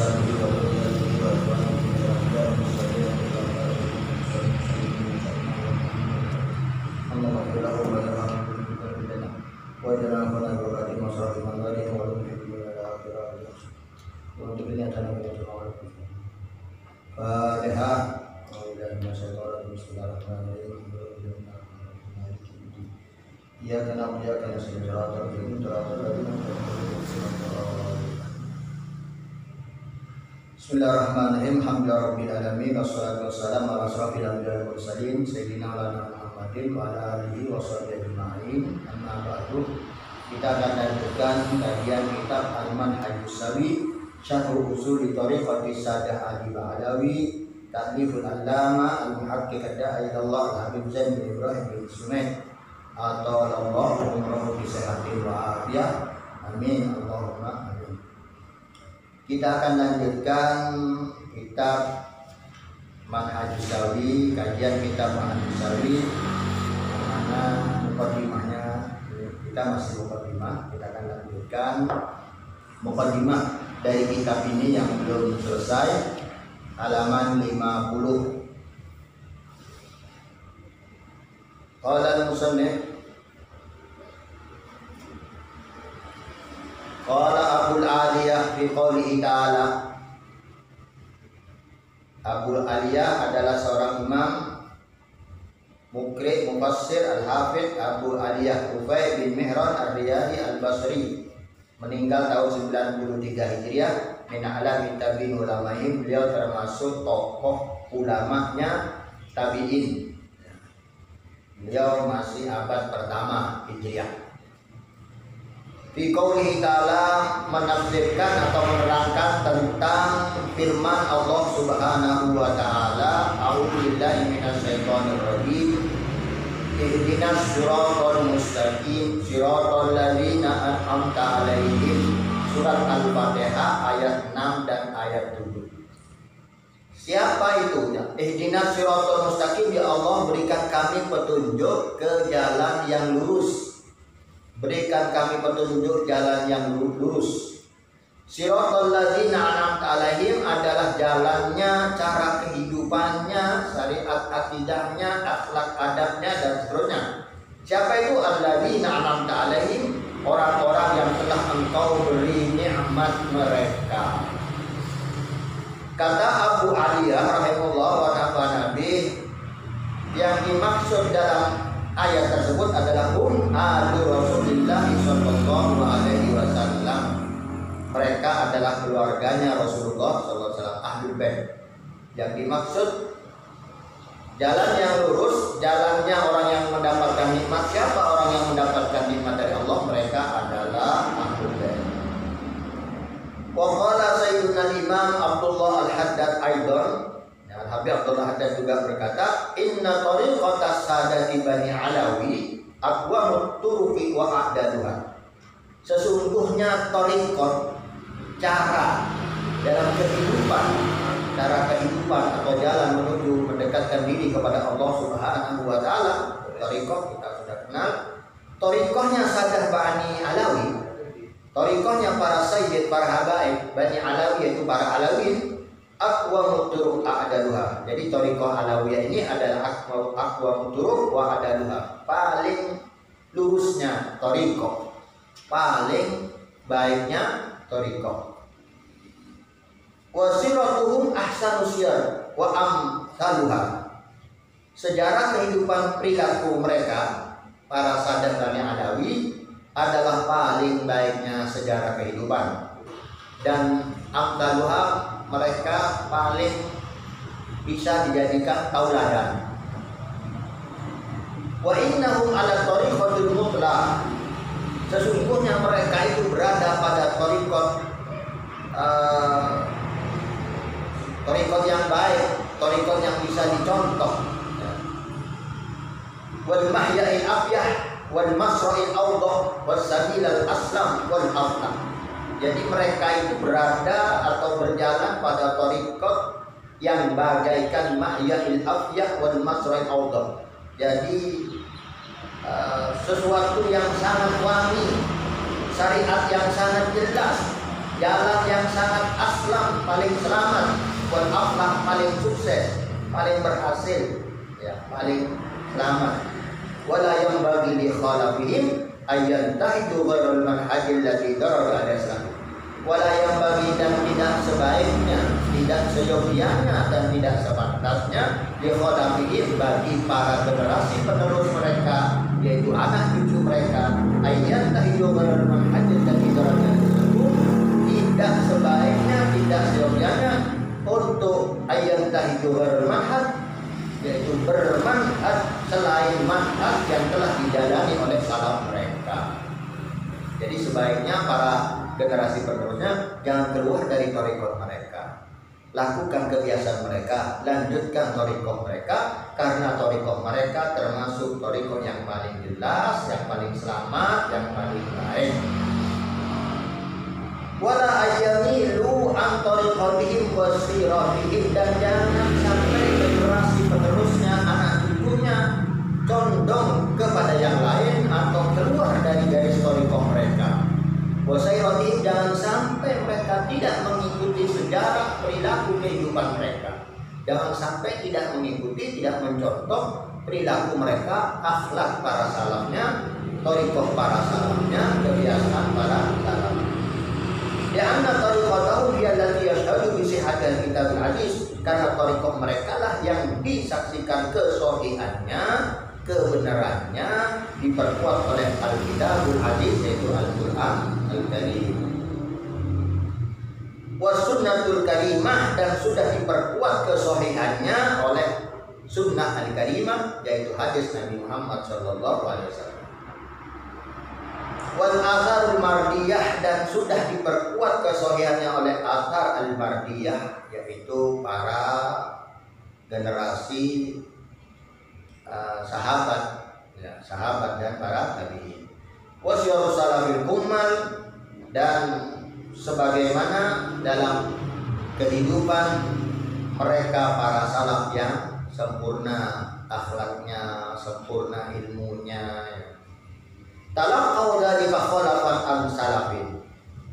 ashabihi wa dhurriyyatihi wa Bismillahirrahmanirrahim. Alhamdulillahirabbil alamin wassalatu wassalamu ala asrofil anbiya'i wal mursalin sayyidina Muhammadin wa ala alihi washabihi ajma'in. Amma ba'du. Kita akan lanjutkan kajian kitab Al-Manhajus Sawi Syarh Ushul Thariqati Sadah Al-Ba'alawi Ta'liful Allama Al-Muhaqqiq Ad-Da'i ilallah Al-Habib Zain bin Ibrahim bin Sumaid atau Allah umroh bi sehatin wa afiyah. Amin Allahumma amin. Kita akan lanjutkan kitab Manhajus Sawi, kajian kitab Manhajus Sawi, mana mukadimahnya kita masih mukadimah. Kita akan lanjutkan mukadimah dari kitab ini yang belum selesai, halaman 50. Qala al-musannif qala Abul Aliyah fi qoulihi ta'ala. Abul Aliyah adalah seorang imam mukri mufassir al-hafidh Abu Aliyah Rufai bin Mihran ar-Riyadi al-Basri, meninggal tahun 93 Hijriah, min a'lami tabi'in ulama'in. Beliau termasuk tokoh ulamanya tabi'in. Beliau masih abad pertama Hijriah. Fi qoulihi ta'ala, menafsirkan atau menerangkan tentang firman Allah Subhanahu wa ta'ala, a'udzu billahi minasyaitonir rajim, ihdinas siratal mustaqim siratal ladzina an'amta 'alaihim. Surat Al-Fatihah ayat 6 dan ayat 7. Siapa itu? Ihdinas siratal mustaqim, ya Allah berikan kami petunjuk ke jalan yang lurus. Berikan kami petunjuk jalan yang lurus. Siratal ladzina an'amta 'alaihim adalah jalannya, cara kehidupannya, syariat akidahnya, akhlak adabnya dan seterusnya. Siapa itu alladzina an'amta 'alaihim? Orang-orang yang telah Engkau beri nikmat mereka. Kata Abu Aliyah rahimahullah wa nafa'ana bih, yang dimaksud dalam ayat tersebut adalah alu Rasulullah sallallahu alaihi wasallam. Mereka adalah keluarganya Rasulullah sallallahu alaihi wasallam, ahlul bait. Yang dimaksud jalan yang lurus, jalannya orang yang mendapatkan nikmat. Siapa orang yang mendapatkan nikmat dari Allah? Mereka adalah ahlul bait. Wa qala sayyiduna Imam Abdullah Al-Haddad aidan, Habib Abdullah Haddad juga berkata, inna tariqatas sadati Bani Alawi aqwamut turuqi wa a'daluha. Sesungguhnya tariqat, cara dalam kehidupan, cara kehidupan atau jalan menuju mendekatkan diri kepada Allah Subhanahu wa taala. Tariqat kita sudah kenal. Tariqahnya Sadah Bani Alawi, tariqahnya para sayyid, para habaib Bani Alawi, yaitu para Alawin. Aqwamut turuq a'daluha. Jadi thariqah Alawiyah ini adalah aqwamut turuq wa a'daluha, paling lurusnya thariqah, paling baiknya thariqah. Wa siratuhum ahsanus siyar wa amsaluha. Sejarah kehidupan perilaku mereka para Sadah Bani Alawi adalah paling baiknya sejarah kehidupan, dan amsaluha, mereka paling bisa dijadikan tauladan. Wa innahum ala tariqatil mutlaq. Sesungguhnya mereka itu berada pada tariqat yang baik, tariqat yang bisa dicontoh. Wal mahya'il afyah wal masra'il awdah was sabilal aslam wal aflah. Jadi mereka itu berada atau berjalan pada tariqat yang bagaikan mahya'il afyah wal masra'il awdah. Jadi sesuatu yang sangat wangi, syariat yang sangat jelas, jalan yang sangat asli aslam paling selamat, wal aflah paling sukses, paling berhasil, ya, paling selamat. Wala yang bagi li khalafihim ayyan tahidu ghairul manhajil ladzi daraba alaihim. Wala yang bagi dan tidak sebaiknya, tidak seyogianya dan tidak sepantasnya li khalafihim bagi para generasi penerus mereka, yaitu anak cucu mereka, ayyan tahidu ghairul manhajil ladzi daraba alaihim. Tidak sebaiknya, tidak seyogianya untuk ayyan tahidu ghairul manhaj, yaitu bermanhaj selain manhaj yang telah dijalani oleh salaf mereka. Jadi sebaiknya para generasi penerusnya jangan keluar dari thariqah mereka. Lakukan kebiasaan mereka, lanjutkan thariqah mereka, karena thariqah mereka termasuk thariqah yang paling jelas, yang paling selamat, yang paling baik. Wala ayyamilu an thariqatihim wa siratihim, dan jangan sampai generasi penerusnya, anak cucunya condong kepada yang lain atau keluar dari garis thariqah mereka. Wa siratihim, jangan sampai mereka tidak mengikuti sejarah perilaku kehidupan mereka. Jangan sampai tidak mengikuti, tidak mencontoh perilaku mereka, akhlak para salafnya, thariqah para salafnya, kebiasaan para salafnya. Ya anna tariqatahu hiya allati yashhadu bi sihhatil kitab al-hadis, karena tariqah mereka lah yang disaksikan kesohihannya, kebenarannya diperkuat oleh al-kitabul hadis, yaitu Al-Qur'an Al-Karim. Was sunnatul karimah, dan sudah diperkuat kesohihannya oleh sunnah al-karimah, yaitu hadis Nabi Muhammad sallallahu alaihi wasallam. Wal atharul mardiyah, dan sudah diperkuat kesohihannya oleh athar al-mardiyah, yaitu para generasi sahabat, ya, sahabat dan para tabi'in. Wasyarus salafil kummal, dan sebagaimana dalam kehidupan mereka para salaf yang sempurna akhlaknya, sempurna ilmunya, ya. Talaqau dzalika khalafan an salafin,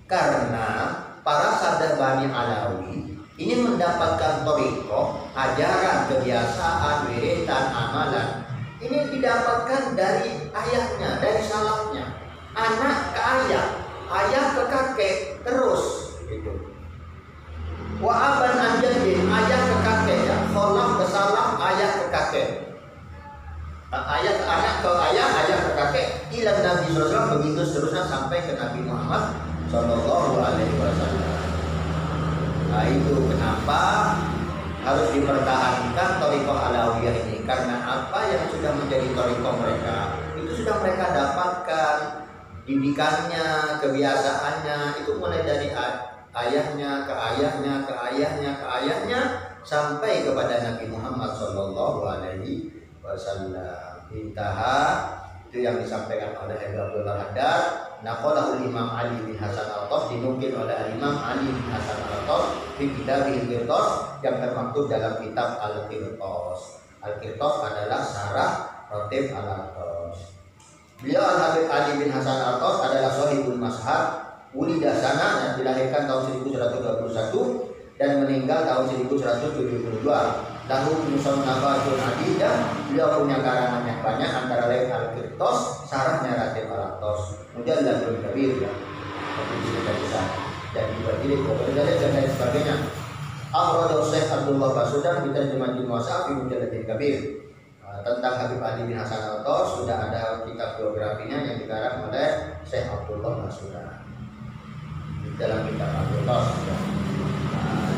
karena para sadar Bani Alawi ini mendapatkan thariqah, ajaran, kebiasaan, wiridan, amalan. Ini didapatkan dari ayahnya, dari salafnya, anak ke ayah, ayah ke kakek, terus gitu. Wa aban an jaddin, ayah ke kakek, ya, khalaf ke salaf, ayah ke kakek. Ayah ke anak, ke ayah, ayah ke kakek, ila Nabi SAW, begitu seterusnya sampai ke Nabi Muhammad Sallallahu Alaihi Wasallam. Nah, itu kenapa harus dipertahankan thariqah Alawiyah ini, karena apa yang sudah menjadi thariqah mereka itu sudah mereka dapatkan didikannya, kebiasaannya, itu mulai dari ayahnya ke ayahnya ke ayahnya ke ayahnya sampai kepada Nabi Muhammad Sallallahu Alaihi Wasallam. Intaha, itu yang disampaikan oleh Abdullah Haddad. Naqalahu Imam Ali bin Hasan Al-Qas, dinukil oleh Imam Ali bin Hasan Al-Qas di kitab Al-Qirtas, yang termaktub dalam kitab Al-Qirtas. Al-Qirtas adalah syarah Ratib Al-Qas. Beliau Al-Habib Ali bin Hasan Al-Qas adalah sahibul mashhad, wulida sana, dan dilahirkan tahun 1121 dan meninggal tahun 1172. Lahu musannafatun adidah, beliau punya karangan yang banyak, antara lain Al-Qirtas, syarahnya Ratib Al-Qas, Mujalladul Kabir, ya, tapi bisa dan dibagi kepada dan lain sebagainya. Akhrajahu Syekh Abdullah Basudan di Tarjumatul Muwasafi Mujalladul Kabir. Tentang Habib Ali bin Hasan Al-Qas sudah ada kitab biografinya yang dikarang oleh Syekh Abdullah Basudan di dalam kitab Al-Qirtas.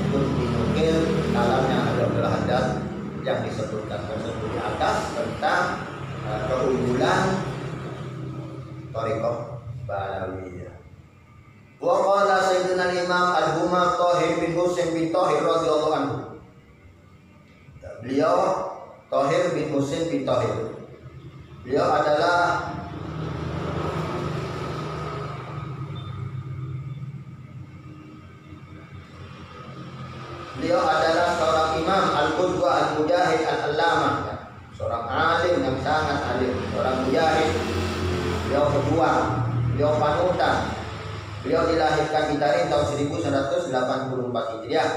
Itu dinukil kalamnya Abdullah Haddad yang disebutkan tersebut di atas tentang keunggulan thariqah Balawiyah. Wa qala sayyidina Imam Al-Humam Thahir bin Husain bin Thahir radhiyallahu anhu. Beliau Thahir bin Husain bin Thahir. Beliau adalah seorang imam al-qudwa al-mujahid al-allamah, ya. Seorang alim yang sangat alim, seorang mujahid. Beliau berjuang, beliau panutan. Beliau dilahirkan dilahirkan di Tarim tahun 1184 Hijriah.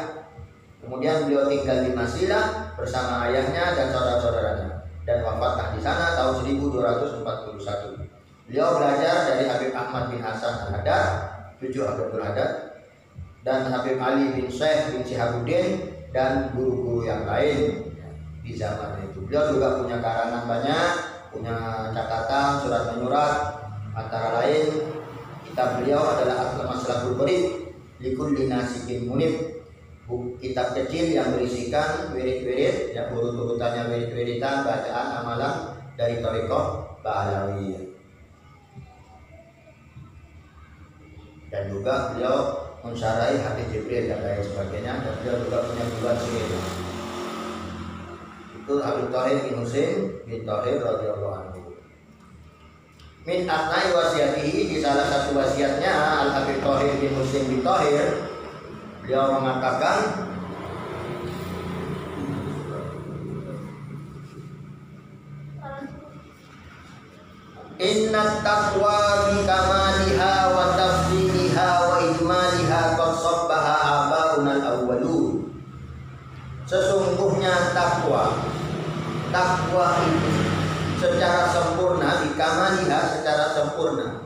Kemudian beliau tinggal di Masilah bersama ayahnya dan saudara-saudaranya dan wafatlah di sana tahun 1241. Beliau belajar dari Habib Ahmad bin Hasan Al-Haddad, cucu Abdul Haddad, dan Habib Ali bin Syekh bin Syihabuddin dan guru-guru yang lain di zaman itu. Beliau juga punya karangan banyak, punya catatan, surat menyurat. Antara lain kitab beliau adalah Al-Maslahul Qorib likulli nasikin munib, kitab kecil yang berisikan wirid-wirid, yang urut-urutannya wirid-wiridan, bacaan, amalan dari Thariqah Ba'alawiyah. Dan juga beliau mensyarahi hadis Jibril dan lain sebagainya, dan beliau juga punya bulan sihir. Itu Habib Thahir bin Husain bin Thahir radhiyallahu anhu. Min asna'i wasiatihi, di salah satu wasiatnya Al Habib Thahir bin Husain bin Thahir, beliau mengatakan, inna taqwa bi kamaliha wa tafsiliha wa ijmaliha qad sabbaha abauna al-awwalun. Sesungguhnya takwa itu secara sempurna, bi kamaliha secara sempurna,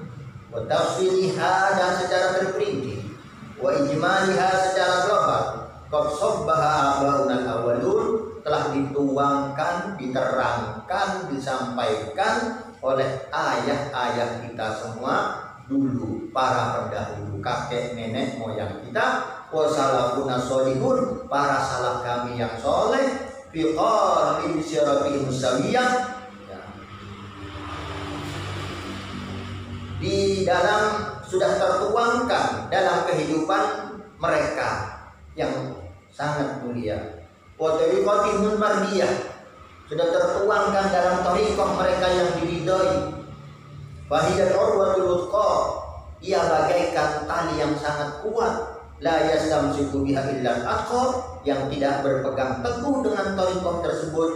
wa tafsiliha dan secara terperinci, wa ijmaliha secara global, qad sabbaha abauna al-awwalun, telah dituangkan, diterangkan, disampaikan oleh ayah-ayah kita semua dulu, para pendahulu, kakek nenek moyang kita, wasalafuna sholihun, para salaf kami yang soleh, fi qarin siratin musawiyah, di dalam sudah tertuangkan dalam kehidupan mereka yang sangat mulia, wa tariqatihul mardiyah, sudah tertuangkan dalam thariqah mereka yang diridhoi. Wahiyal urwatul wuthqa, ia bagaikan tali yang sangat kuat, la yastamsiku biha illa al-aqab, yang tidak berpegang teguh dengan thariqah tersebut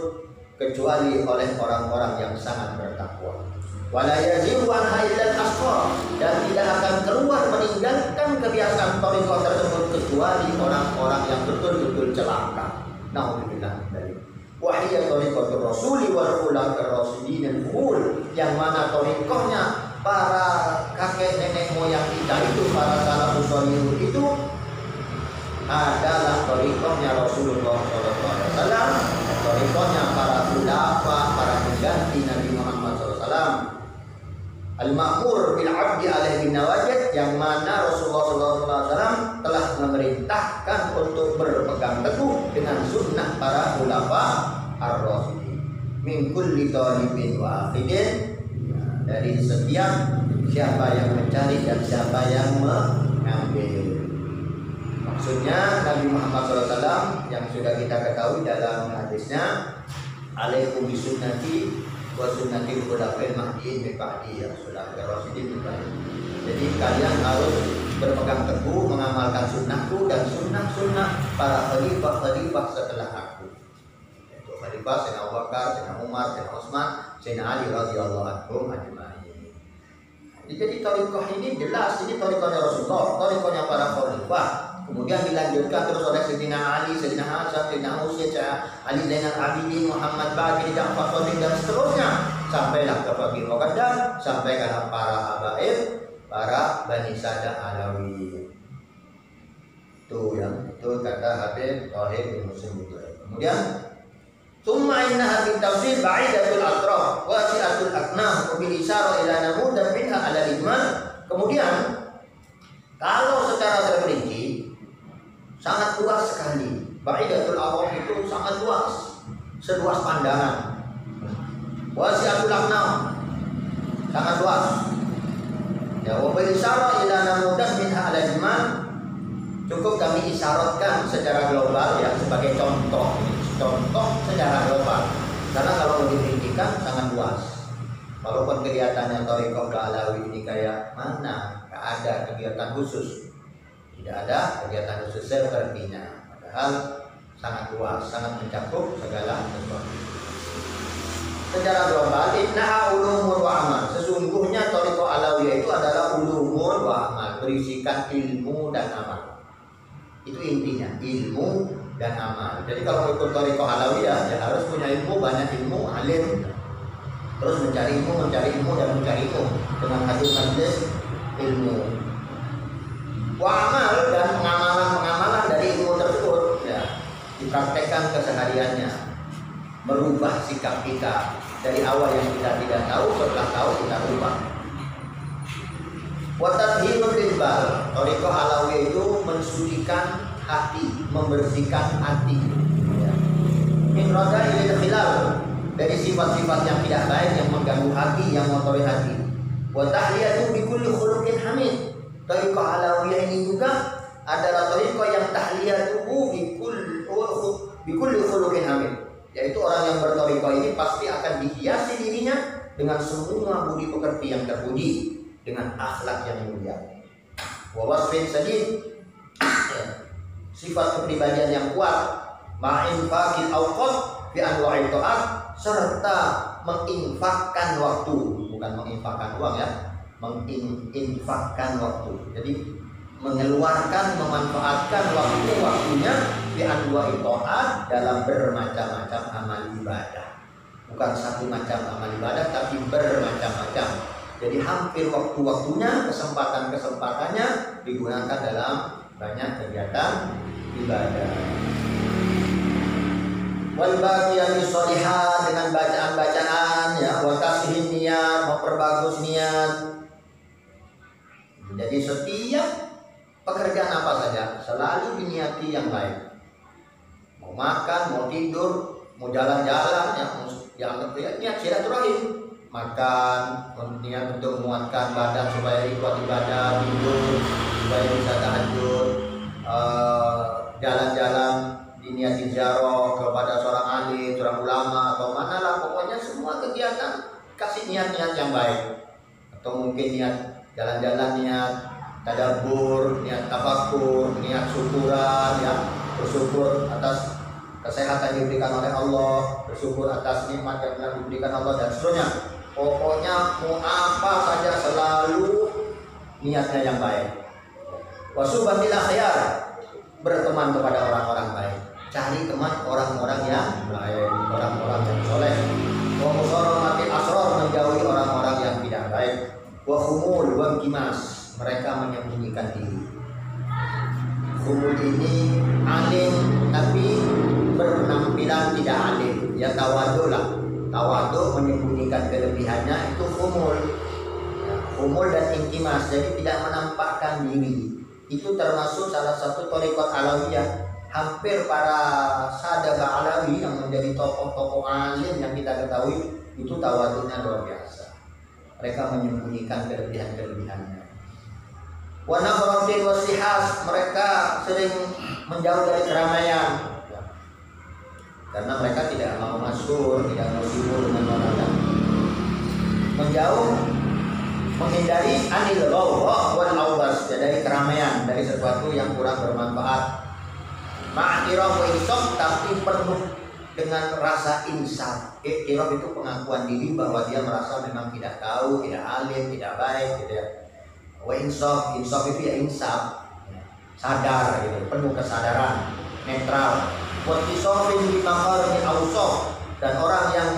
kecuali oleh orang-orang yang sangat bertakwa. Wala yaziru anha illa al-asqab, dan tidak akan keluar meninggalkan kebiasaan thariqah tersebut kecuali orang-orang yang betul-betul celaka. Nauzubillah dari wahiyat thariqatul rasuli wal khulafa'ir rasyidin al-fuhul, yang mana thariqahnya para kakek nenek moyang kita itu, para salafus shalihun itu adalah thariqahnya Rasulullah sallallahu alaihi wasallam, thariqahnya para khulafa, para pengganti Nabi Muhammad sallallahu alaihi wasallam. Al-ma'mur bil 'abdi alaihi bin nawajid, yang mana Rasulullah sallallahu alaihi wasallam telah memerintahkan untuk berpegang teguh dengan sunnah para khulafa ar-rasyidin. Min kulli talibin wa akhidin, dari setiap siapa yang mencari dan siapa yang mengambil. Maksudnya Nabi Muhammad SAW yang sudah kita ketahui dalam hadisnya, alaikum bisunnati wa sunnatil khulafa'il mahdiyyin min ba'di, ya Rasulullah ar-rasyidin min ba'di. Jadi kalian harus berpegang teguh mengamalkan sunnahku dan sunnah-sunnah para khalifah-khalifah setelah aku. Yaitu khalifah Sayyidina Abu Bakar, Sayyidina Umar, Sayyidina Utsman, Sayyidina Ali radhiyallahu anhum ajma'in. Jadi thariqah ini jelas, ini thariqahnya Rasulullah, thariqahnya para khalifah. Kemudian dilanjutkan terus oleh Sayyidina Ali, Sayyidina Hasan, Sayyidina Husain, Ali Zainal Abidin, Muhammad Baqir, Ja'far Shadiq, dan seterusnya, sampailah ke Baqi Muqaddam, sampai ke para habaib, para Bani Sadah Alawi. Itu yang itu kata Habib Thahir bin Husain. Kemudian summa inna habib tafsir ba'idatul atraf wasi'atul aknah bil isyara ila namudan minha ala ijmal. Kemudian kalau secara terperinci sangat luas sekali. Ba'idatul atraf itu sangat luas, seluas pandangan. Wasi'atul aknah sangat luas. Ya, wa bil isyara ila namudan minha ala ijmal, cukup kami isyaratkan secara global ya, sebagai contoh secara global. Karena kalau diperincikan sangat luas. Walaupun kelihatannya thariqah Ba'alawi ini kayak mana, nggak ada kegiatan khusus, tidak ada kegiatan khusus sepertinya. Padahal sangat luas, sangat mencakup segala sesuatu. Secara global, innaha ulumun wa amal. Sesungguhnya thariqah Alawiyah itu adalah ulumun wa amal, berisikan ilmu dan amal. Itu intinya, ilmu dan amal. Jadi kalau ikut thariqah alawiyah ya harus punya ilmu, banyak ilmu, alim. Terus mencari ilmu dan mencari ilmu dengan hadir majlis ilmu. Wa amal dan pengamalan dari ilmu tersebut ya dipraktekkan kesehariannya, merubah sikap kita dari awal yang kita tidak tahu, setelah tahu kita rubah. Wa tathhirul qalb, thariqah alawiyah itu mensucikan hati, membersihkan hati ya. Min rada'il khilal, dari sifat-sifat yang tidak baik yang mengganggu hati, yang mengotori hati. Wa tahliyatu bi kulli khuluqin hamid. Thariqah alawiyah ini juga adalah thariqah yang tahliyatuhu bi kulli khuluqin hamid. Yaitu orang yang berthariqah ini pasti akan dihiasi dirinya dengan semua budi pekerti yang terpuji, dengan akhlak yang mulia. Wa wasfin sadid, sifat kepribadian yang kuat, ma'infaqil awqat fi anwa'il ta'at, serta menginfakkan waktu, bukan menginfakkan uang ya, menginfakkan waktu. Jadi mengeluarkan, memanfaatkan waktu-waktunya di anwa'il ta'at dalam bermacam-macam amal ibadah. Bukan satu macam amal ibadah, tapi bermacam-macam. Jadi hampir waktu-waktunya, kesempatan-kesempatannya digunakan dalam banyak kegiatan ibadah. Wal baqiyatu sholihah, dengan bacaan-bacaan ya, wa tasihhin niat, memperbagus niat. Jadi setiap pekerjaan apa saja selalu diniati yang baik. Mau makan, mau tidur, mau jalan-jalan yang niat silaturahim. Makan, niat untuk menguatkan badan supaya kuat ibadah, tidur supaya bisa tahajud, jalan-jalan diniati ziarah kepada seorang alim, seorang ulama atau manalah, pokoknya semua kegiatan kasih niat-niat yang baik. Atau mungkin niat jalan-jalan, niat tadabbur, niat tafakkur, niat syukuran ya, bersyukur atas kesehatan yang diberikan oleh Allah, bersyukur atas nikmat yang telah diberikan Allah dan seterusnya. Pokoknya mau apa saja selalu niatnya yang baik. Wasubatil akhyar, berteman kepada orang-orang baik. Cari teman orang-orang yang baik, orang-orang yang soleh. Wa musaramatil asrar, menjauhi orang-orang yang tidak baik. Wa khumul wa kimas, mereka menyembunyikan diri. Khumul ini alim tapi berpenampilan tidak alim, ya tawadu lah. Tawadu menyembunyikan kelebihannya, itu khumul ya, khumul dan intimas, jadi tidak menampakkan diri. Itu termasuk salah satu thariqah alawiyah. Hampir para sadaqah alawi yang menjadi tokoh-tokoh alim yang kita ketahui itu tawadunya luar biasa. Mereka menyembunyikan kelebihan-kelebihannya. Wa nafratin wasihas, mereka sering menjauh dari keramaian. Karena mereka tidak mau masyhur, tidak mau sibuk dengan orang. Menjauh, menghindari anil ghawwa wal awbas, dari keramaian, dari sesuatu yang kurang bermanfaat. Ma'tiraf wa insaf, tapi penuh dengan rasa insaf. Iktiraf itu pengakuan diri bahwa dia merasa memang tidak tahu, tidak alim, tidak baik gitu ya. Wa insaf, insaf itu ya insaf, sadar gitu, penuh kesadaran, netral. Wattisofin bi maqarni awsaf, dan orang yang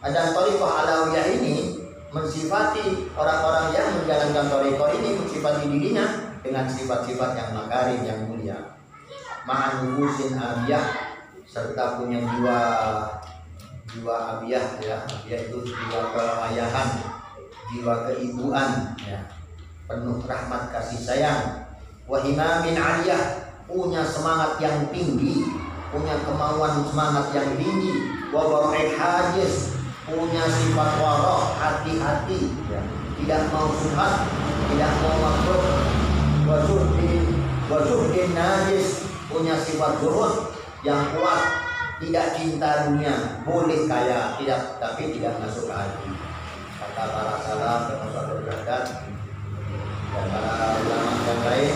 dan thariqah alawiyah ini mensifati orang-orang yang menjalankan thariqah ini, mensifati dirinya dengan sifat-sifat yang makarim, yang mulia. Ma'an nufusin abiyah, serta punya jiwa abiyah ya, abiyah itu jiwa keayahan, jiwa keibuan ya, penuh rahmat kasih sayang. Wa himamin aliyah, punya semangat yang tinggi, punya kemauan semangat yang tinggi. Wa bara'il hajiz, punya sifat warah, hati-hati ya, tidak mau subhat, tidak mau makruh. Wa zuhdin najis, punya sifat zuhud yang kuat, tidak cinta dunia, boleh kaya tidak, tapi tidak masuk ke hati. Kata para salaf dan masyarakat beragam dan para ulama yang lain,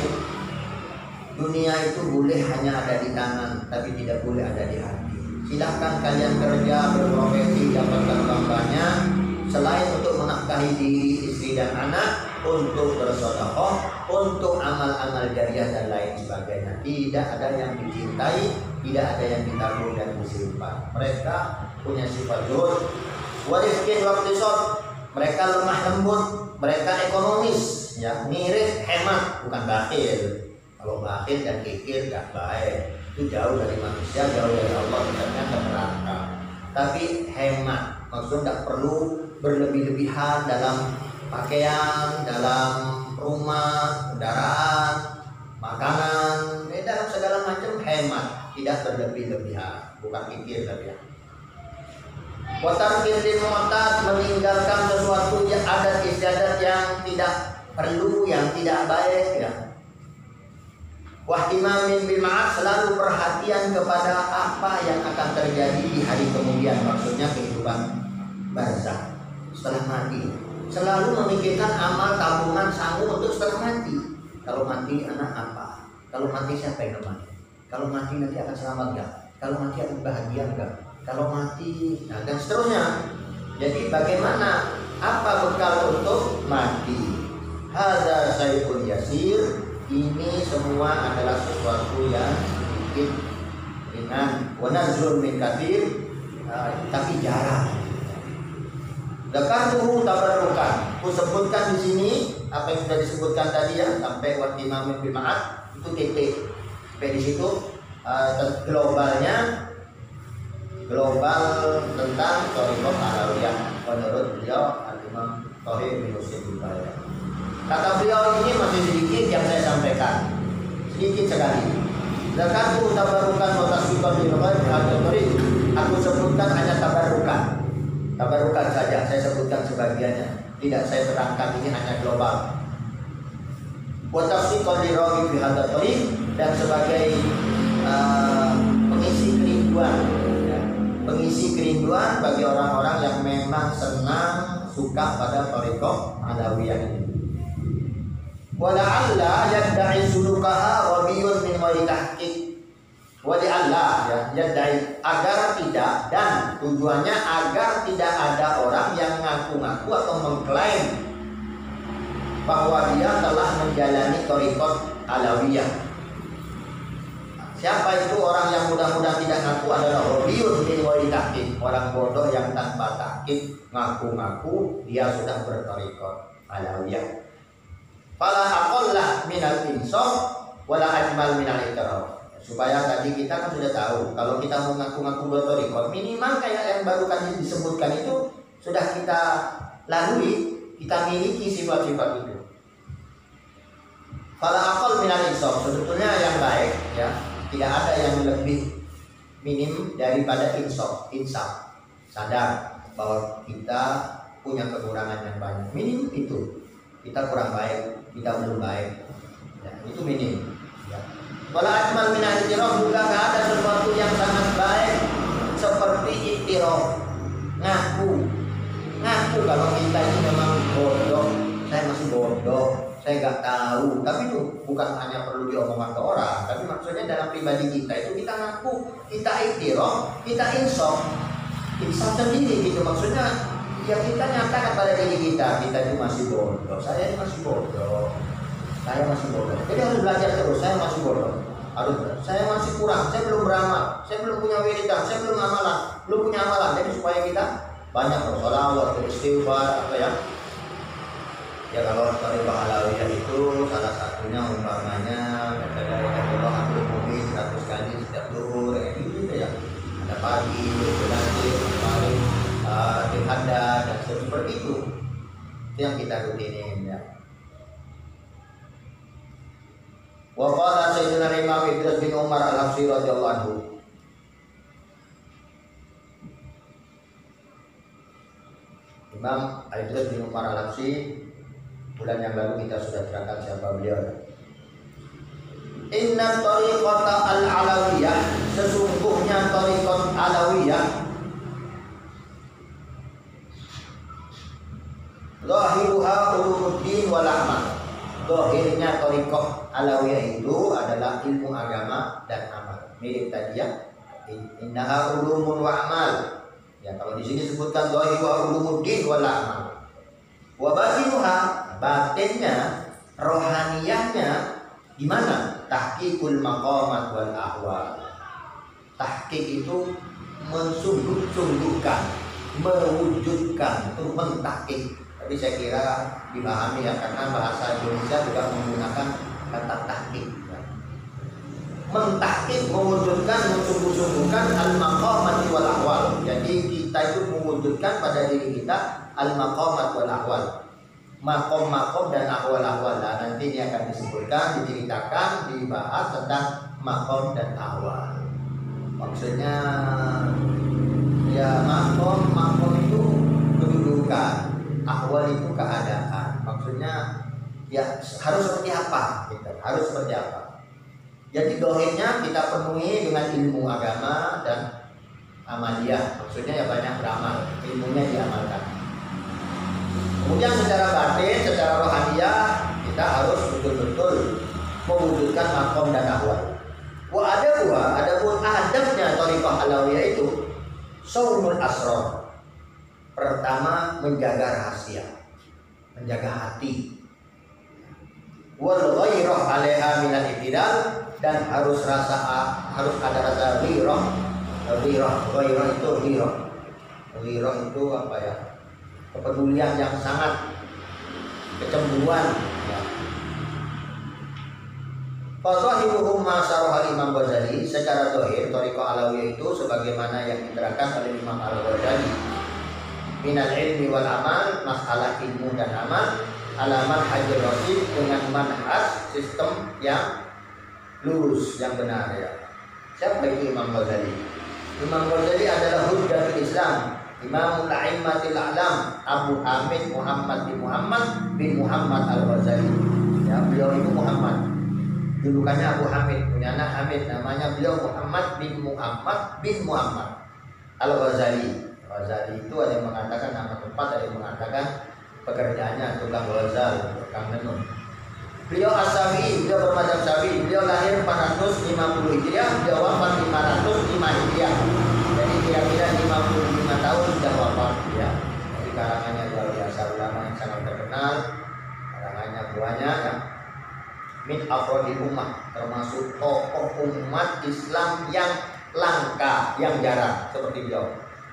dunia itu boleh hanya ada di tangan, tapi tidak boleh ada di hati. Silahkan kalian kerja, berprofesi, dapatkan uang banyak, selain untuk menafkahi diri, istri dan anak, untuk bersedekah, untuk amal-amal jariah dan lain sebagainya. Tidak ada yang dicintai, tidak ada yang ditabung dan disimpan. Mereka punya sifat zuhud. Warifkin waktu shot, mereka lemah lembut, mereka ekonomis, ya, ngirit, hemat, bukan bakhil. Kalau bakhil dan kikir gak baik, itu jauh dari manusia, jauh dari Allah, sebenarnya ke neraka. Tapi hemat, maksudnya tidak perlu berlebih-lebihan dalam pakaian, dalam rumah, kendaraan, makanan, dalam segala macam hemat, tidak berlebih-lebihan, bukan kikir tapi ya. Watarkin lil mu'tad, meninggalkan sesuatu yang adat istiadat yang tidak perlu, yang tidak baik ya. Wahtimamin bil ma'ad, selalu perhatian kepada apa yang akan terjadi di hari kemudian, maksudnya kehidupan barzakh setelah mati. Selalu memikirkan amal tabungan sanggup untuk setelah mati. Kalau mati anak apa? Kalau mati siapa yang mati? Kalau mati nanti akan selamat enggak? Kalau mati akan bahagia enggak? Kalau mati, nah, dan seterusnya. Jadi bagaimana, apa bekal untuk mati? Hadza syai'un yasir. Ini semua adalah sesuatu yang sedikit ringan. Wa nazrun min katsir, tapi jarang. Dzakaruhu tabarrukan. Aku sebutkan di sini apa yang sudah disebutkan tadi ya, sampai waqtimamin bil ma'ad, itu titik. Sampai di situ globalnya, global tentang thariqah alawiyah menurut beliau Al-Imam Thahir bin Husain bin Bayan. Kata beliau ini masih sedikit yang saya sampaikan, sedikit sekali. Zakatu tabarukan wa tasbiqan bil ghaib. Aku sebutkan hanya tabarukan saja, saya sebutkan sebagiannya, tidak saya terangkan, ini hanya global. Wa tasbiqan bil ghaib, dan sebagai pengisi kerinduan ya. Pengisi kerinduan bagi orang-orang yang memang senang, suka pada thariqah alawiyah ini. Wala'alla yadda'i sulukaha wabiyun min ghairi tahqiq. Wala'alla ya, yadda'i, agar tidak, dan tujuannya agar tidak ada orang yang ngaku-ngaku atau mengklaim bahwa dia telah menjalani thariqah alawiyah. Siapa itu orang yang mudah-mudahan tidak ngaku adalah wabiyun min ghairi tahqiq, orang bodoh yang tanpa tahqiq ngaku-ngaku dia sudah berthariqah alawiyah. Fala aqallah minal insaf wala ajmal minal iqrar. Supaya tadi kita kan sudah tahu, kalau kita mau ngaku-ngaku berthariqah, minimal kayak yang baru kan disebutkan itu sudah kita lalui, kita miliki sifat-sifat itu. Fala aqal minal insaf, sebetulnya yang baik ya, tidak ada yang lebih minim daripada insaf, sadar bahwa kita punya kekurangan yang banyak. Minim itu, kita kurang baik, kita belum baik ya, itu minim ya. Wala ajmal min al-i'tiraf, juga gak ada sesuatu yang sangat baik seperti i'tiraf, ngaku kalau kita ini memang bodoh, saya masih bodoh, saya gak tahu. Tapi itu bukan hanya perlu diomongkan ke orang, tapi maksudnya dalam pribadi kita itu kita ngaku, kita i'tiraf, kita insaf sendiri gitu. Maksudnya ya kita nyatakan pada diri kita itu masih bodoh, saya masih bodoh. Jadi harus belajar terus, saya masih bodoh. Saya masih kurang, saya belum beramal, saya belum punya wiridan, saya belum punya amalan. Jadi supaya kita banyak bersolawat, beristighfar, apa ya? Ya kalau thariqah alawiyah itu salah satunya umpamanya baca la ilaha illallah hamdul mu'min 100 kali setiap zuhur, kayak gitu ya. Ada pagi, berlanjut, kemarin dihada dan seperti itu yang kita rutinin ya. Wa qala sayyidina Imam Idris bin Umar Al-Habsyi radhiyallahu anhu, Imam Idris bin Umar Al-Habsyi, bulan yang lalu kita sudah terangkan siapa beliau. Inna tariqata al-alawiyah, sesungguhnya tariqat alawiyah zahiruha ulumuddin wal amal. Zahirnya thariqah alawiyah itu adalah ilmu agama dan amal. Mirip tadi ya. Innaha ulumun wa amal. Ya kalau di sini sebutkan zahiruha ulumuddin wal amal. Wa batinuha, batinnya, rohaniyahnya gimana? Tahqiqul maqamat wal ahwal. Tahqiq itu mensungguh-sungguhkan, mewujudkan, itu mentahqiq. Tapi saya kira dipahami ya, karena bahasa Indonesia juga menggunakan kata tahqiq. Mentahqiq, mewujudkan, mensungguh-sungguhkan al-maqamat wal ahwal. Jadi kita itu mewujudkan pada diri kita al-maqamat wal ahwal. Makom-makom dan ahwal-ahwal. Nah, nanti ini akan disebutkan, diceritakan, dibahas tentang makom dan ahwal. Maksudnya ya makom itu kedudukan, ahwal itu keadaan. Maksudnya ya harus seperti apa gitu. Harus seperti apa. Jadi dohirnya kita penuhi dengan ilmu agama dan amaliyah. Maksudnya ya banyak beramal, ilmunya diamalkan. Kemudian secara batin, secara rohaniyah kita harus betul-betul mewujudkan makom dan ahwal. Adapun adabnya thariqah alawiyah itu saumul asrar. Pertama, menjaga rahasia, menjaga hati. Wal ghairah 'alaiha minal ibtidal, dan harus ada rasa ghirah. Ghairah itu apa ya? Kepedulian yang sangat, kecemburuan ya. Fasahibuhum ma syarah Imam Ghazali secara zahir thariqah alawiyah itu sebagaimana yang diterangkan oleh Imam Al-Ghazali minal ilmi wal amal, masalah ilmu dan amal, alaman hajir rasid, dengan manhaj sistem yang lurus, yang benar ya. Siapa itu Imam Ghazali? Imam Ghazali adalah hujjatul Islam, Imamul A'immatil A'lam, Abu Hamid Muhammad bin Muhammad Al-Ghazali. Ya, beliau itu Muhammad. Julukannya Abu Hamid, punya anak Hamid, namanya beliau Muhammad bin Muhammad Al-Ghazali. Ghazali itu ada yang mengatakan nama tempat, ada yang mengatakan pekerjaannya tukang ghazal, tukang menun. Beliau As-Syafi'i, beliau bermadzhab Syafi'i. Beliau lahir 450 Hijriah, beliau wafat 505 Hijriah. Jadi kira-kira 55 tahun sudah wafat ya. Jadi karangannya luar biasa, ulama yang sangat terkenal. Karangannya banyak ya. Min afrodil ummah, termasuk tokoh umat Islam yang langka, yang jarang seperti beliau.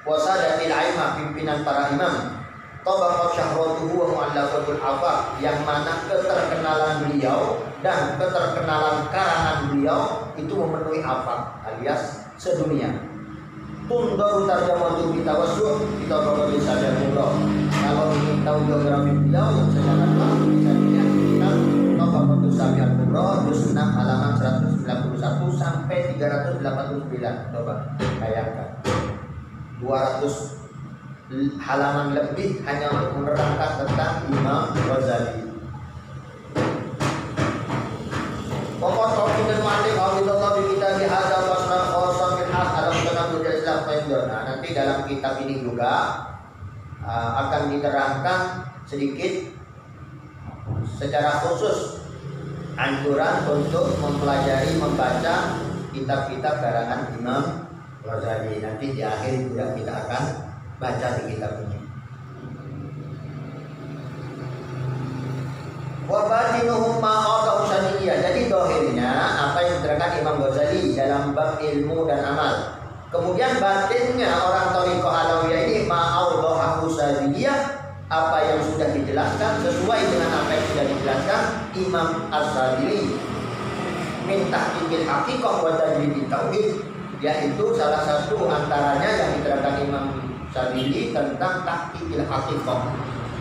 Wasadatil aimah, pimpinan para imam. Tabaqat syahratuhu wa mu'allafatul afaq, yang mana keterkenalan beliau dan keterkenalan karangan beliau itu memenuhi afaq alias sedunia. Tundaru tarjamatu bitawassuh kita bakal bisa lihat. Kalau ingin tahu biografi beliau yang secara lengkap bisa dilihat di kitab Tabaqatus Sami'al Kubra juz 6 halaman 191 sampai 389. Coba bayangkan. 200 halaman lebih hanya untuk menerangkan tentang Imam Ghazali. Pokok tauhid dan mu'alif Allah di kitab hadza faslan khasan bil haq alam tanamul Islam faydur. Nah, nanti dalam kitab ini juga akan diterangkan sedikit secara khusus anjuran untuk mempelajari, membaca kitab-kitab karangan Imam Ghazali. Nanti di akhir juga kita akan baca di kitab ini. Wabatinuhum ma'adha usaniyah. Jadi dohirnya apa yang diterangkan Imam Ghazali dalam bab ilmu dan amal. Kemudian batinnya orang thariqah alawiyah ini ma'adha usaniyah, apa yang sudah dijelaskan sesuai dengan apa yang sudah dijelaskan Imam Az-Zadili min tahqiqil haqiqah wa tajwidit tauhid, yaitu salah satu antaranya yang diterangkan Imam Zadili tentang tahqiqil haqiqah,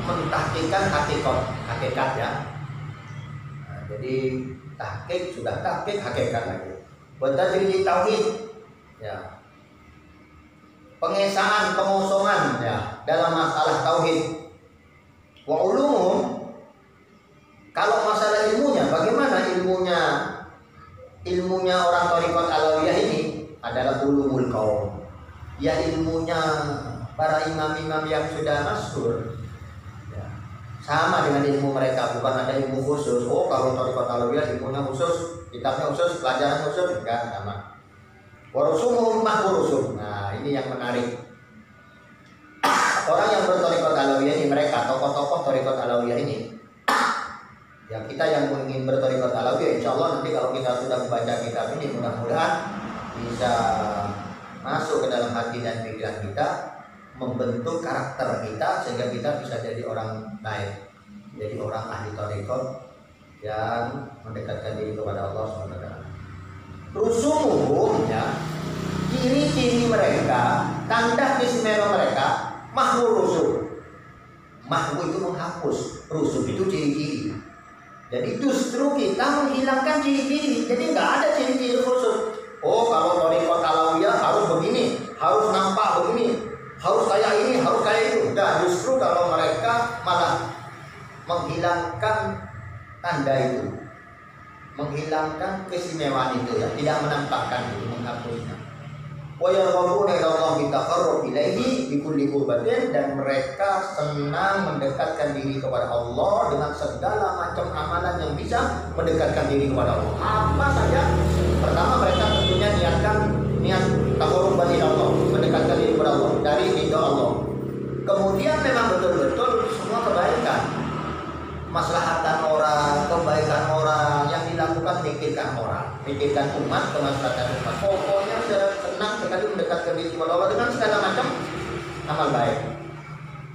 mentahqiqkan hakikat ya. Nah, jadi tahqiq sudah tahqiq, hakikat lagi. Wa tajwidit tauhid ya. Pengesaan, pengosongan ya dalam masalah tauhid. Wa ulumum, kalau masalah ilmunya, bagaimana ilmunya orang thariqat alawiyah ini adalah ulumul qaum. Ya, ilmunya para imam-imam yang sudah masyhur. Ya, sama dengan ilmu mereka, bukan ada ilmu khusus. Oh, kalau thariqat alawiyah ilmunya khusus, kitabnya khusus, pelajaran khusus, enggak sama. Wa rusumuhum mahfurusum. Nah, ini yang menarik. Orang yang berthariqat alawiyah ini, mereka tokoh-tokoh thariqat alawiyah ini Ya kita yang ingin bertorikot alawi, ya insya Allah nanti kalau kita sudah membaca kitab ini mudah-mudahan bisa masuk ke dalam hati dan pikiran kita, membentuk karakter kita sehingga kita bisa jadi orang baik, jadi orang ahli torikot yang mendekatkan diri kepada Allah SWT. Rusumuhum, ya, ciri-ciri mereka, tanda istimewa mereka, mahwu rusum. Mahwu itu menghapus, rusum itu ciri-ciri. Jadi justru kita menghilangkan ciri-ciri. Jadi nggak ada ciri-ciri khusus. Oh, kalau torikot alawiyah harus begini, harus nampak begini, harus kayak ini, harus kayak itu. Nah, justru kalau mereka malah menghilangkan tanda itu, menghilangkan keistimewaan itu, ya, tidak menampakkan itu, menghapusnya. Wa yarghabuna ila Allah bitaqarrub ilaihi bi kulli qurbatin, dan mereka senang mendekatkan diri kepada Allah dengan segala macam amalan yang bisa mendekatkan diri kepada Allah. Apa saja? Pertama, mereka tentunya niat taqarruban ila Allah, mendekatkan diri kepada Allah dari ridha Allah. Kemudian memang betul-betul semua kebaikan, maslahatan orang, kebaikan orang yang dilakukan, pikirkan umat, kemaslahatan umat. Pokoknya sudah senang sekali mendekatkan diri kepada Allah dengan segala macam amal baik.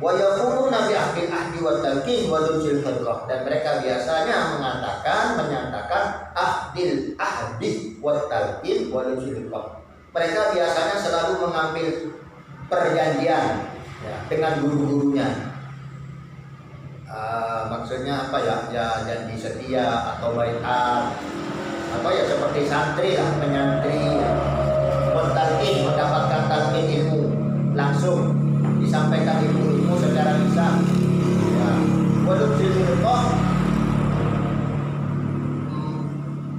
Wa yaquluna bi ahdil ahdi wa talqin wa dzil khilqah, dan mereka biasanya menyatakan ahdil ahdi wa talqin wa dzil khilqah. Mereka biasanya selalu mengambil perjanjian, ya, dengan guru-gurunya. Maksudnya apa ya? Ya janji setia atau baiat, atau ya seperti santri lah, penyantri, talqin, mendapatkan talqin ilmu langsung, disampaikan ilmu secara lisan. Ya, waduh silkoh,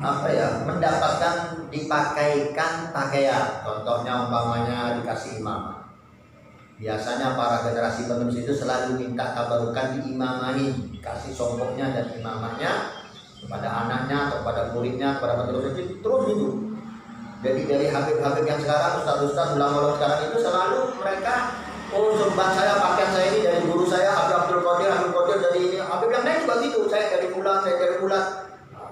apa ya? Mendapatkan dipakaikan pakaian. Contohnya umpamanya dikasih imamah. Biasanya para generasi penerus itu selalu minta tabarukan diimamahin, dikasih songkoknya dan imamahnya kepada anaknya atau kepada muridnya, kepada penerus itu terus gitu. Jadi dari habib-habib yang sekarang, ustaz-ustaz ulama sekarang itu selalu mereka, oh sumban saya, pakaian saya ini dari guru saya Habib Abdul Qadir dari ini, habib yang lain juga gitu, saya dari bulan.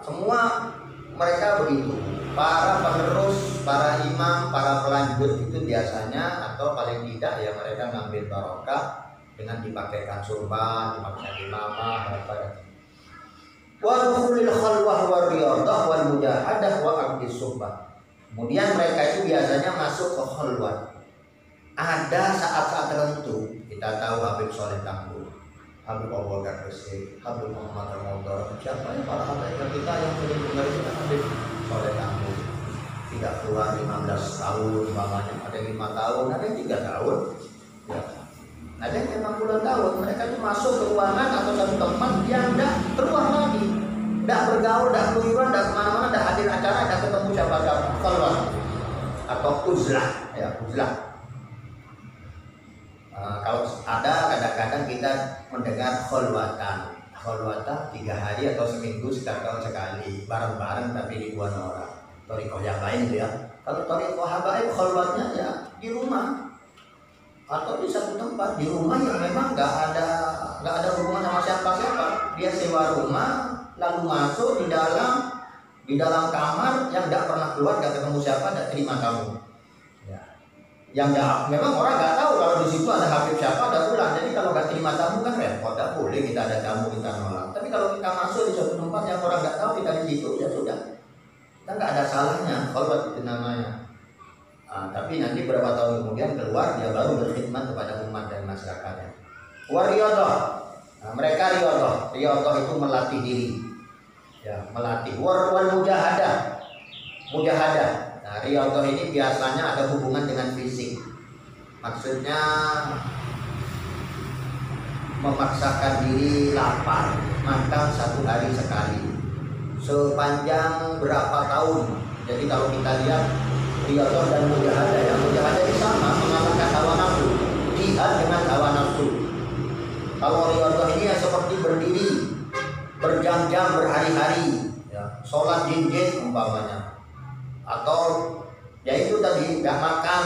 Semua mereka begitu. Para penerus, para imam, para pelanjut itu biasanya atau paling tidak ya mereka ngambil barokah dengan dipakaikan surban, dipakaikan imamah, apa. Wa dukhulil khalwah wa riyadah wal mujahadah wa aqdis suhbah. Kemudian mereka itu biasanya masuk ke khalwat. Ada saat-saat tertentu, kita tahu Habib Soleh Tangguh, Habib Abu Bakar Resik, Habib Muhammad Al-Mawdar, siapa yang para habaib kita yang sering dengar itu Habib Soleh Tangguh. Tidak keluar 15 tahun, umpamanya ada yang 5 tahun, ada yang 3 tahun, ya. Ada yang 50 tahun. Mereka itu masuk ke ruangan atau satu tempat yang tidak keluar lagi, tidak bergaul, tidak keluyuran, tidak kemana-mana, tidak hadir acara, tidak ketemu siapa-siapa, keluar atau uzlah, ya uzlah. Kalau ada kadang-kadang kita mendengar khulwatan 3 hari atau seminggu sekali, bareng-bareng tapi ribuan orang. Torikoh yang lain itu ya. Kalau torikoh habaib khulwatnya ya di rumah atau di satu tempat, di rumah yang memang nggak ada hubungan sama siapa-siapa. Dia sewa rumah lalu masuk di dalam kamar yang nggak pernah keluar, nggak ketemu siapa, nggak terima tamu. Ya. Yang memang orang nggak tahu kalau di situ ada habib siapa, ada pulang. Jadi kalau nggak terima tamu kan repot, nggak boleh kita ada tamu kita nolak. Tapi kalau kita masuk di suatu tempat yang orang nggak tahu kita di situ, ya sudah, kita nggak ada salahnya kalau itu namanya. Tapi nanti beberapa tahun kemudian keluar dia baru berkhidmat kepada umat dan masyarakatnya. Wariyadhah, mereka riyadhah itu melatih diri, ya melatih. Wal mujahadah. Nah, riyadhah ini biasanya ada hubungan dengan fisik. Maksudnya memaksakan diri lapar, makan 1 hari sekali sepanjang berapa tahun. Jadi kalau kita lihat riyadhah dan mujahadah, yang mujahadah ini sama, mengalahkan hawa nafsu, jihad dengan hawa nafsu. Kalau riyadhah ini ya seperti berdiri berjam-jam, berhari-hari, ya, sholat jinjit umpamanya, atau ya itu tadi nggak makan,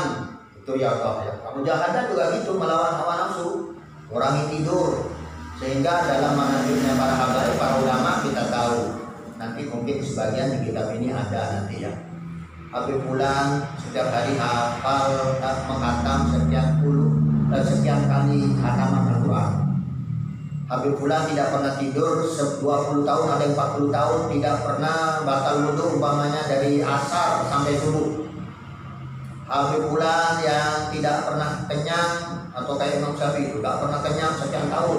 itu riyadhah ya. Mujahadah juga gitu, melawan hawa nafsu, kurangi tidur, Sehingga dalam manhajnya para habaib, para ulama kita tahu. Nanti mungkin sebagian di kitab ini ada nanti ya. Habib Fulan setiap hari hafal menghatam sekian kali khataman Al-Quran. Habib Fulan tidak pernah tidur 20 tahun, ada yang 40 tahun tidak pernah batal wudu umpamanya dari asar sampai subuh. Habib Fulan yang tidak pernah kenyang atau kayak Imam Syafi'i tidak pernah kenyang sekian tahun,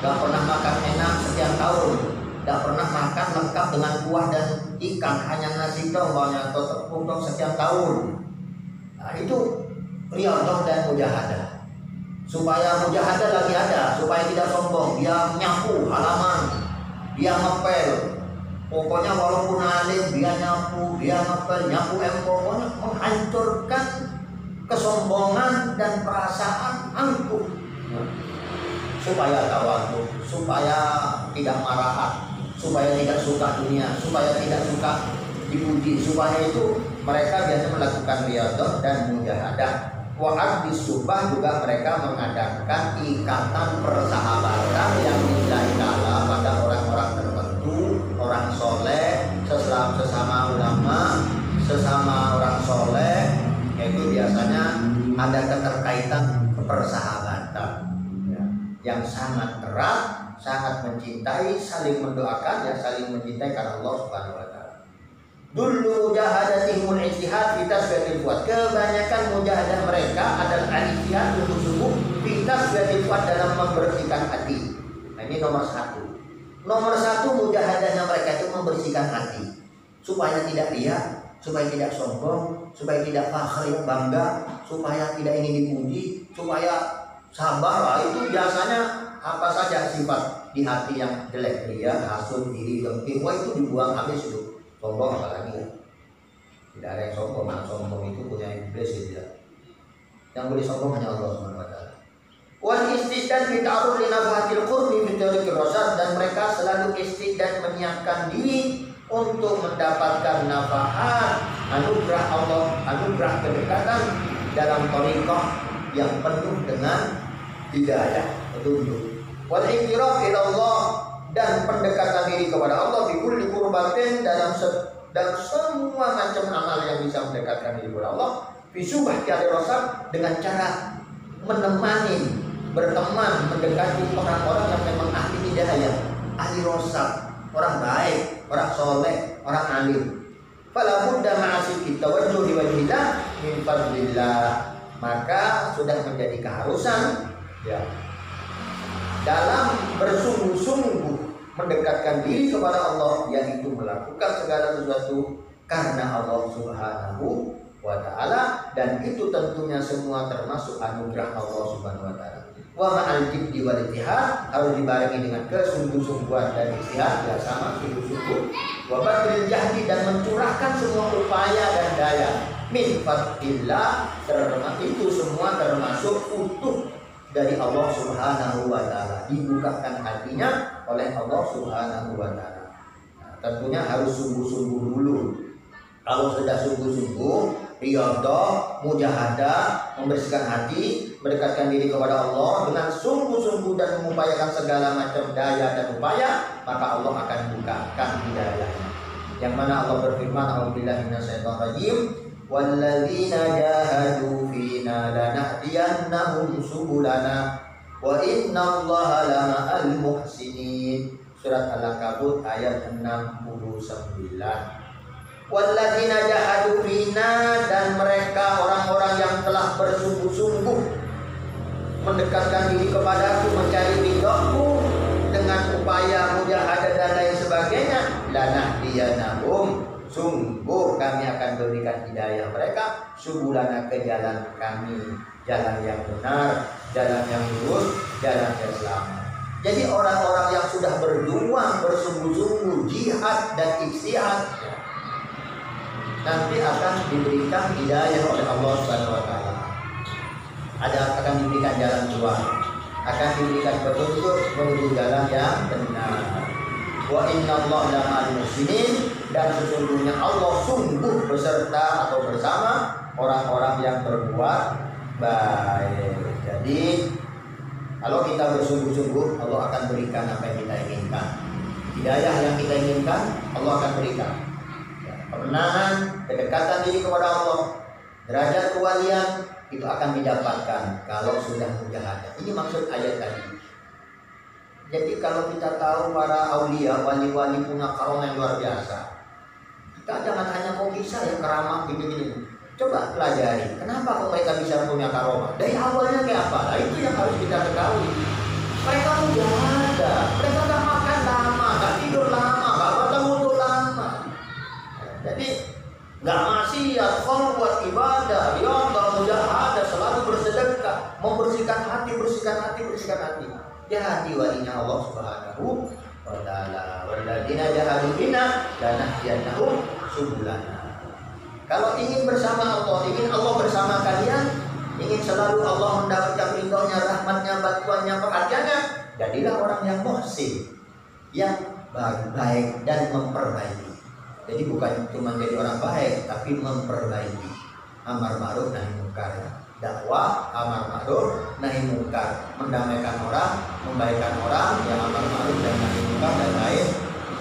tidak pernah makan enak sekian tahun, tidak pernah makan lengkap dengan kuah dan ikan, hanya nasi umpamanya atau tepung sekian tahun. Nah itu riyadhah dan mujahadah. Supaya mujahadah lagi ada, supaya tidak sombong, dia nyapu halaman, dia ngepel, pokoknya walaupun alim dia nyapu, dia ngepel, nyapu pokoknya menghancurkan kesombongan dan perasaan angkuh, supaya tawadhu, supaya tidak marahan, supaya tidak suka dunia, supaya tidak suka dipuji, supaya itu mereka biasa melakukan riyadhah dan mujahadah. Wa'ad disubah juga mereka mengadakan ikatan persahabatan yang lillahi ta'ala pada orang-orang tertentu, orang soleh, sesama ulama, sesama orang soleh, yaitu biasanya ada keterkaitan persahabatan ya, yang sangat erat, sangat mencintai, saling mendoakan, ya saling mencintai karena Allah Subhanahu wa ta'ala. Dulu mujahadatihumul ijtihad fi tasfiyatil fuad. Kebanyakan mujahadah mereka adalah al-ijtihad sungguh-sungguh fi tasfiyatil fuad, dalam membersihkan hati. Nah ini nomor satu. Nomor satu mujahadahnya mereka itu membersihkan hati, supaya tidak riya, supaya tidak sombong, supaya tidak fakhr, bangga, supaya tidak ingin dipuji, supaya sabar. Itu biasanya apa saja sifat di hati yang jelek, riya, hasud, iri, dengki, itu dibuang habis itu. Sombong apalagi ya, tidak ada yang sombong. Nah, sombong itu punya iblis gitu ya. Yang boleh sombong hanya Allah Subhanahu wa ta'ala. Wal istidad fi ta'arrud li nafahatil qurbi fi tariqir rasyad, dan mereka selalu istidad menyiapkan diri untuk mendapatkan nafahat anugerah Allah, anugerah kedekatan dalam thariqah yang penuh dengan hidayah, petunjuk. Wal iqtirab ila Allah, dan pendekatan diri kepada Allah bi kulli qurbatin, dalam semua macam amal yang bisa mendekatkan diri kepada Allah, fi subhati ar-rasad, dengan cara menemani, berteman, mendekati orang-orang yang memang ahli hidayah, ahli rasad, orang baik, orang soleh, orang alim. Fala budda ma'asiki tawajjuh li wajhillah min fadlillah, maka sudah menjadi keharusan ya dalam bersungguh-sungguh mendekatkan diri kepada Allah, yaitu melakukan segala sesuatu karena Allah Subhanahu wa ta'ala, dan itu tentunya semua termasuk anugerah Allah Subhanahu wa ta'ala. Wa ma'al jiddi wal ijtihad, harus dibarengi dengan kesungguh-sungguhan dan ijtihad, ya sama sungguh-sungguh. Wa badril jahdi, dan mencurahkan semua upaya dan daya min fadlillah, itu semua termasuk utuh dari Allah Subhanahu wa ta'ala, dibukakan hatinya oleh Allah Subhanahu wa ta'ala. Nah, tentunya harus sungguh-sungguh dulu. Kalau sudah sungguh-sungguh, riyadhah, mujahadah, membersihkan hati, mendekatkan diri kepada Allah dengan sungguh-sungguh dan mengupayakan segala macam daya dan upaya, maka Allah akan bukakan hidayahnya. Yang mana Allah berfirman, a'udzubillahi minasyaitonir rajim, walladzina jahadu fina lanahdiyannahum subulana wa innallaha lama'al muhsinin. Surat Al-Ankabut ayat 69. Walladzina jahadu fina, dan mereka orang-orang yang telah bersungguh-sungguh mendekatkan diri kepadaku, mencari ridhoku dengan upaya mujahadah dan lain sebagainya, lanahdiyannahum, sungguh kami akan berikan hidayah mereka, subulana, ke jalan kami, jalan yang benar, jalan yang lurus, jalan yang selamat. Jadi orang-orang yang sudah berjuang, bersungguh-sungguh, jihad dan ijtihad, nanti akan diberikan hidayah oleh Allah Subhanahu wa ta'ala. Akan diberikan jalan keluar, akan diberikan petunjuk menuju jalan yang benar. Wa innallaha lama'al muhsinin, dan sesungguhnya Allah sungguh beserta atau bersama orang-orang yang berbuat baik. Jadi Kalau kita bersungguh-sungguh, Allah akan berikan apa yang kita inginkan. Hidayah yang kita inginkan, Allah akan berikan. Kemenangan, kedekatan diri kepada Allah, derajat kewalian itu akan didapatkan kalau sudah mujahadah. Ini maksud ayat tadi. Jadi kalau kita tahu para aulia, wali-wali punya karomah yang luar biasa, kita jangan hanya kok bisa ya keramah gini-gini. Coba pelajari, kenapa kok mereka bisa punya karomah? Dari awalnya kayak apa? Nah, itu yang harus kita ketahui. Mereka mujahadah, mereka gak makan lama, gak tidur lama, gak bertemu lama. Jadi nggak maksiat, buat ibadah, riyadhah, mujahadah, selalu bersedekah, membersihkan hati, bersihkan hati. Jadi walinya Allah Subhanahu wa taala. Walladzina jahadu fina lanahdiyannahum subulana. Kalau ingin bersama Allah, ingin Allah bersama kalian, ingin selalu Allah mendapatkan ridhonya, rahmatnya, bantuannya, perhatiannya, jadilah orang yang muhsin, yang baik dan memperbaiki. Jadi bukan cuma jadi orang baik, tapi memperbaiki. Amar ma'ruf nahi munkar. Dakwah amar ma'ruf nahi munkar, mendamaikan orang, membaikkan orang, yang amar ma'ruf dan nahi munkar dan lain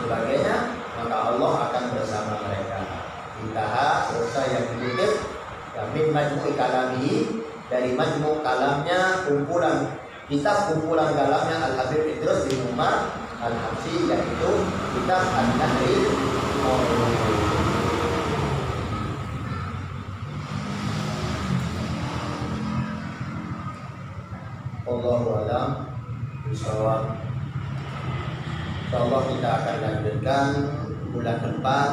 sebagainya, maka Allah akan bersama mereka. Intaha, selesai yang dikutip min majmu'i kalamihi, dari majmu' kalamnya, kumpulan kalamnya Al-Habib Idrus bin Umar Al-Habsyi, yaitu kitab An-Nahril Mawdu'un. Allahu a'lam bishawab. Insyaallah kita akan lanjutkan bulan depan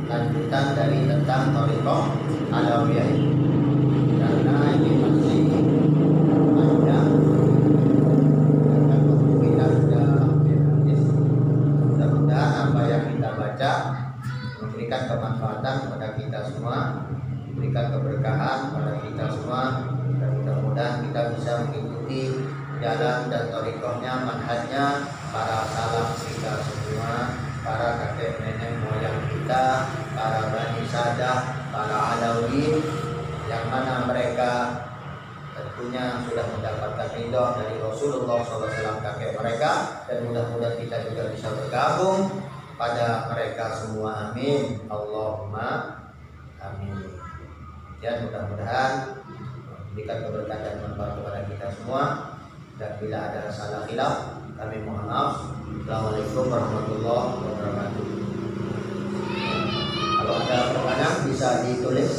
lanjutan dari tentang thariqah alawiyah ini, karena ini masih panjang dan kita sudah hampir habis. Mudah-mudahan apa yang kita baca memberikan kemanfaatan kepada kita semua, memberikan keberkahan kepada kita semua, dan mudah-mudahan kita bisa mengikuti jalan dan thariqahnya, manhajnya para salaf kita semua, para kakek nenek moyang kita, para Bani Sadah, para Alawiyyin, yang mana mereka tentunya sudah mendapatkan ridho dari Rasulullah SAW kakek mereka, dan mudah-mudahan kita juga bisa bergabung pada mereka semua. Amin. Allahumma amin. Dan mudah-mudahan memberikan keberkahan dan manfaat kepada kita semua. Dan bila ada salah khilaf, kami mohon maaf. Assalamualaikum warahmatullahi wabarakatuh. Kalau ada pertanyaan bisa ditulis.